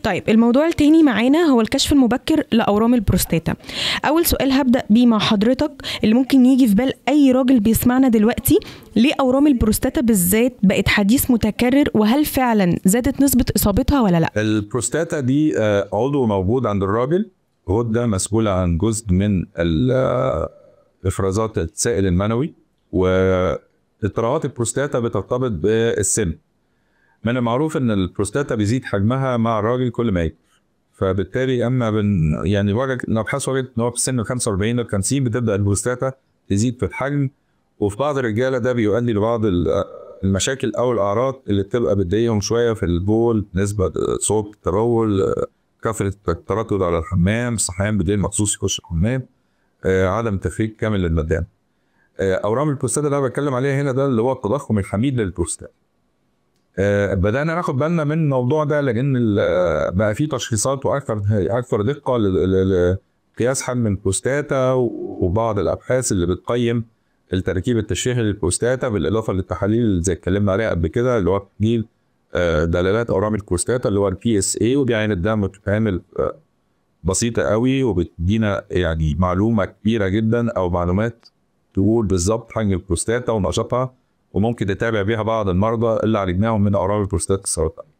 طيب الموضوع التاني معانا هو الكشف المبكر لأورام البروستاتا. أول سؤال هبدأ بيه مع حضرتك اللي ممكن يجي في بال أي راجل بيسمعنا دلوقتي، ليه أورام البروستاتا بالذات بقت حديث متكرر، وهل فعلا زادت نسبة إصابتها ولا لا؟ البروستاتا دي عضو موجود عند الراجل، غدة مسؤولة عن جزء من افرازات السائل المنوي، واضطرابات البروستاتا بترتبط بالسن. من المعروف ان البروستاتا بيزيد حجمها مع الراجل كل ما يكبر، فبالتالي يعني الابحاث وجدت ان هو في سن 45 ل 50 بتبدا البروستاتا تزيد في الحجم، وفي بعض الرجاله ده بيؤدي لبعض المشاكل او الاعراض اللي بتبقى بتضايقهم شويه في البول، نسبه صوت التبول، كثره التردد على الحمام، صحيان بالليل مخصوص يخش الحمام، عدم تفريغ كامل للمدام. اورام البروستاتا اللي انا بتكلم عليها هنا ده اللي هو التضخم الحميد للبروستاتا. بدأنا ناخد بالنا من الموضوع ده لأن بقى فيه تشخيصات وأكثر دقة لقياس حجم البروستاتا، وبعض الأبحاث اللي بتقيم التركيب التشريحي للبروستاتا بالإضافة للتحاليل اللي زي اتكلمنا عليها قبل كده، اللي هو تحليل دلالات أورام البروستاتا اللي هو PSA، ودي عين الدم بتتعمل بسيطة قوي وبتدينا يعني معلومة كبيرة جدا أو معلومات تقول بالظبط حجم البروستاتا ونشاطها، وممكن نتابع بيها بعض المرضى اللي عالجناهم من اورام البروستاتا السرطانيه.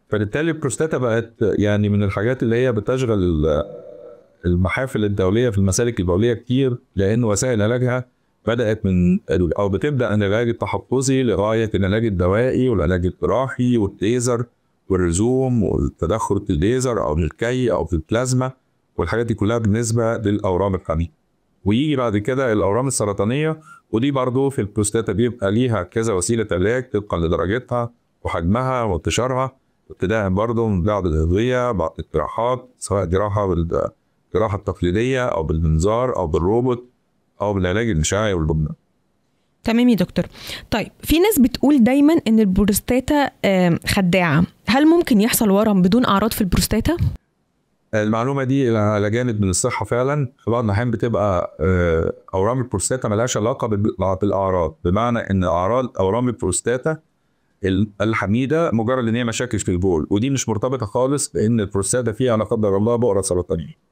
فبالتالي البروستاتا بقت يعني من الحاجات اللي هي بتشغل المحافل الدوليه في المسالك البوليه كتير، لان وسائل علاجها بدات او بتبدا من العلاج التحفظي لغايه العلاج الدوائي والعلاج الجراحي والليزر والرزوم والتدخل بالليزر او بالكي او بالبلازما، والحاجات دي كلها بالنسبه للاورام الحميده. ويجي بعد كده الاورام السرطانيه، ودي برضو في البروستاتا بيبقى ليها كذا وسيله علاج طبقا لدرجتها وحجمها وانتشارها، ابتداء برضو من بعض الادويه، بعض الجراحات، سواء جراحه بالجراحه التقليديه او بالمنظار او بالروبوت او بالعلاج الاشعاعي والبناء. تمام يا دكتور. طيب في ناس بتقول دايما ان البروستاتا خداعه، هل ممكن يحصل ورم بدون اعراض في البروستاتا؟ المعلومه دي على جانب من الصحه فعلا، في بعض الاحيان بتبقى اورام البروستاتا ملهاش علاقه بالاعراض، بمعنى ان اعراض اورام البروستاتا الحميده مجرد ان هي مشاكل في البول، ودي مش مرتبطه خالص بان البروستاتا فيها لا قدر الله بؤره سرطانيه.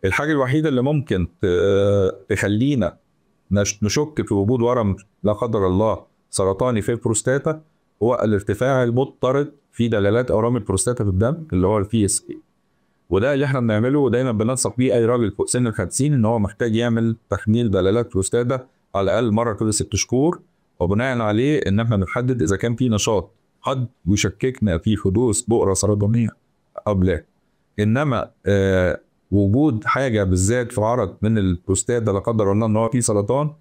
الحاجه الوحيده اللي ممكن تخلينا نشك في وجود ورم لا قدر الله سرطاني في البروستاتا هو الارتفاع المضطرد في دلالات اورام البروستاتا في الدم اللي هو PSA، وده اللي احنا بنعمله ودايما بننصح بيه اي راجل فوق سن ال 50 ان هو محتاج يعمل تحليل دلالات بروستاتا على الاقل مره كل 6 شهور، وبناء عليه ان احنا نحدد اذا كان في نشاط قد يشككنا في حدوث بؤره سرطانيه او لا. انما وجود حاجه بالذات في عرض من البروستاتا لا قدر الله ان هو في سرطان،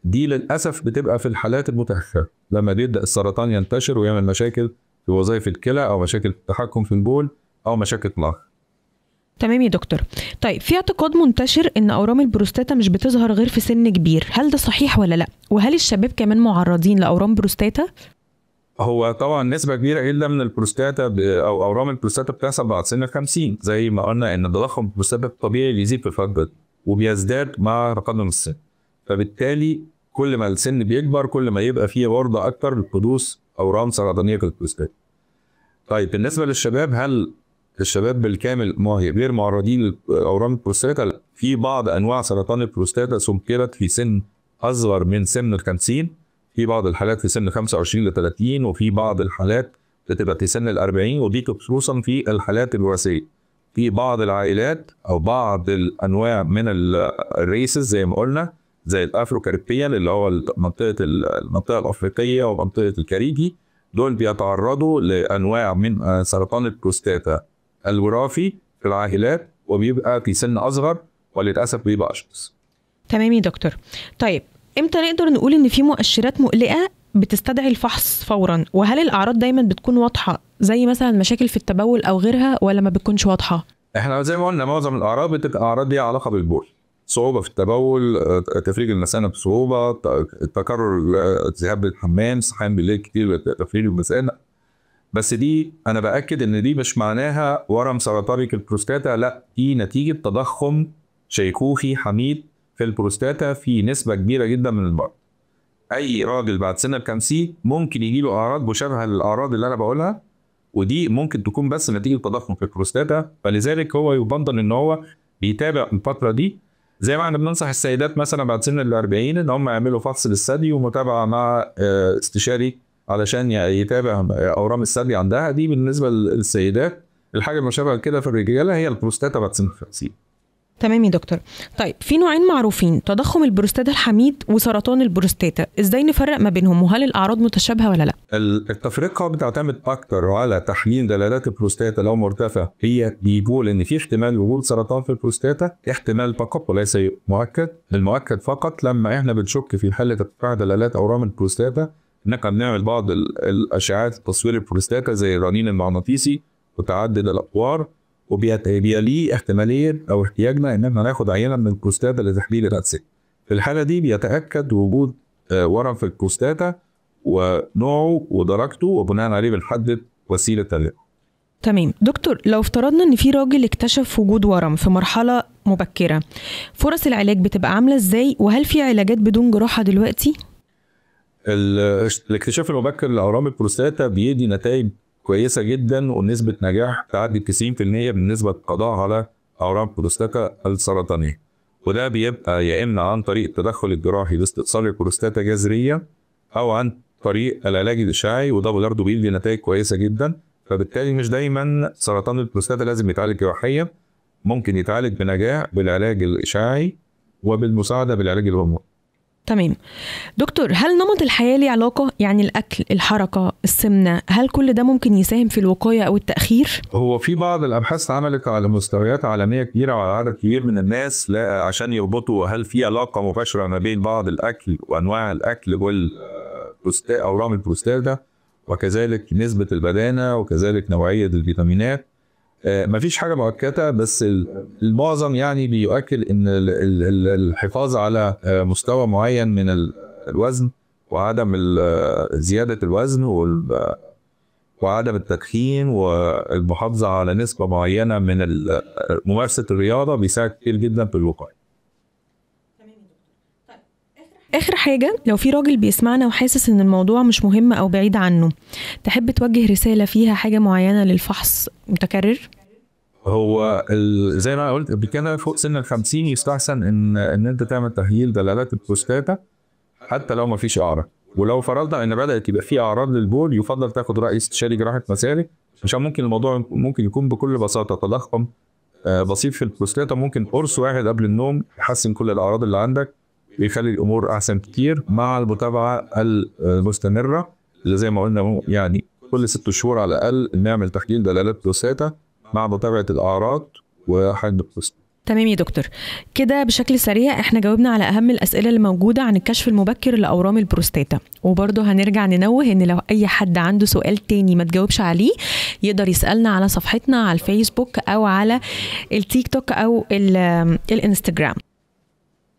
دي للاسف بتبقى في الحالات المتاخره لما بيبدا السرطان ينتشر ويعمل مشاكل في وظائف الكلى او مشاكل في التحكم في البول او مشاكل في العقل. تمام يا دكتور. طيب في اعتقاد منتشر ان اورام البروستاتا مش بتظهر غير في سن كبير، هل ده صحيح ولا لا؟ وهل الشباب كمان معرضين لاورام بروستاتا؟ هو طبعا نسبه كبيره جدا من البروستاتا او اورام البروستاتا بتحصل بعد سن ال 50، زي ما قلنا ان تضخم البروستاتا الطبيعي بيزيد في الفتره وبيزداد مع تقدم السن، فبالتالي كل ما السن بيكبر كل ما يبقى فيه عرضه اكتر لحدوث اورام سرطانيه في البروستاتا. طيب بالنسبه للشباب، هل الشباب بالكامل غير معرضين لاورام البروستاتا؟ لا، في بعض انواع سرطان البروستاتا سجلت في سن اصغر من سن ال 50، في بعض الحالات في سن 25 ل 30، وفي بعض الحالات بتبقى في سن ال 40، ودي خصوصا في الحالات الوراثيه. في بعض العائلات او بعض الانواع من الريسز زي ما قلنا، زي الافرو كاريبيان اللي هو المنطقه الافريقيه ومنطقه الكاريبي، دول بيتعرضوا لانواع من سرطان البروستاتا الوراثي في العائلات، وبيبقى في سن اصغر وللاسف بيبقى اشخاص. تمام يا دكتور. طيب امتى نقدر نقول ان في مؤشرات مقلقه بتستدعي الفحص فورا؟ وهل الاعراض دايما بتكون واضحه زي مثلا مشاكل في التبول او غيرها، ولا ما بتكونش واضحه؟ احنا زي ما قلنا معظم الاعراض بتبقى اعراض ليها علاقه بالبول، صعوبه في التبول، تفريغ المثانه بصعوبه، تكرر ذهاب للحمام، صحيان بالليل كتير، تفريغ المثانه. بس دي انا باكد ان دي مش معناها ورم سرطاني في البروستاتا، لا، دي نتيجه تضخم شيخوخي حميد في البروستاتا في نسبه كبيره جدا من المرضى. اي راجل بعد سن ال 50 ممكن يجي له اعراض مشابهه للاعراض اللي انا بقولها، ودي ممكن تكون بس نتيجه تضخم في البروستاتا، فلذلك هو يفضل ان هو بيتابع الفتره دي. زي ما احنا بننصح السيدات مثلا بعد سن 40 ان هم يعملوا فحص للثدي ومتابعه مع استشاري علشان يتابع اورام الثدي عندها. دي بالنسبه للسيدات. الحاجه المشابهه كده في الرجاله هي البروستاتا بعد سن 50. تمام يا دكتور. طيب في نوعين معروفين، تضخم البروستاتا الحميد وسرطان البروستاتا، ازاي نفرق ما بينهم وهل الاعراض متشابهه ولا لا؟ التفرقه بتعتمد اكتر على تحليل دلالات البروستاتا لو مرتفع، هي بيقول ان في احتمال وجود سرطان في البروستاتا، احتمال فقط وليس مؤكد. المؤكد فقط لما احنا بنشك في حاله ارتفاع دلالات اورام البروستاتا، انك بنعمل بعض الاشعاعات تصوير البروستاتا زي الرنين المغناطيسي وتعدد الاقوار، وبيليه احتماليه او احتياجنا ان احنا ناخد عينه من البروستاتا لتحليل الرأسي. في الحاله دي بيتاكد وجود ورم في البروستاتا ونوعه ودرجته، وبناء عليه بنحدد وسيله العلاج. تمام دكتور، لو افترضنا ان في راجل اكتشف وجود ورم في مرحله مبكره، فرص العلاج بتبقى عامله ازاي؟ وهل في علاجات بدون جراحه دلوقتي؟ الاكتشاف المبكر لاورام البروستاتا بيدي نتائج كويسه جدا، ونسبه نجاح تعدي 90% بالنسبه للقضاء على اورام البروستاتا السرطانيه. وده بيبقى يا اما عن طريق التدخل الجراحي باستئصال البروستاتا جذريا، او عن طريق العلاج الاشعاعي، وده برضه بيدي نتائج كويسه جدا. فبالتالي مش دايما سرطان البروستاتا لازم يتعالج جراحيا، ممكن يتعالج بنجاح بالعلاج الاشعاعي وبالمساعده بالعلاج الهرموني. تمام دكتور، هل نمط الحياة ليه علاقة؟ يعني الأكل، الحركة، السمنة، هل كل ده ممكن يساهم في الوقاية أو التأخير؟ هو في بعض الأبحاث اتعملت على مستويات عالمية كبيرة وعلى عدد كبير من الناس عشان يربطوا هل في علاقة مباشرة ما بين بعض الأكل وأنواع الأكل وأورام البروستاتا، وكذلك نسبة البدانة، وكذلك نوعية الفيتامينات. مفيش حاجة مؤكدة، بس المعظم يعني بيؤكد ان الحفاظ على مستوى معين من الوزن وعدم زيادة الوزن وعدم التدخين والمحافظة على نسبة معينة من ممارسة الرياضة بيساعد كتير جدا في الوقاية. آخر حاجة، لو في راجل بيسمعنا وحاسس ان الموضوع مش مهم او بعيد عنه، تحب توجه رسالة فيها حاجة معينة للفحص متكرر؟ هو زي ما قلت قبل كده، فوق سن 50 يستحسن ان انت تعمل تحليل دلالات البروستاتا حتى لو ما فيش اعراض. ولو فرضنا ان بدات يبقى في اعراض للبول، يفضل تاخد راي استشاري جراحه مسالك، عشان ممكن الموضوع ممكن يكون بكل بساطه تضخم بسيط في البروستاتا، ممكن قرص واحد قبل النوم يحسن كل الاعراض اللي عندك، بيخلي الامور احسن كتير مع المتابعه المستمره اللي زي ما قلنا، يعني كل 6 شهور على الاقل نعمل تحليل دلالات بروستاتا مع متابعه الاعراض وحد البروستاتا. تمام يا دكتور، كده بشكل سريع احنا جاوبنا على اهم الاسئله اللي موجوده عن الكشف المبكر لاورام البروستاتا. وبرضه هنرجع ننوه ان لو اي حد عنده سؤال تاني ما تجاوبش عليه، يقدر يسالنا على صفحتنا على الفيسبوك او على التيك توك او الانستجرام.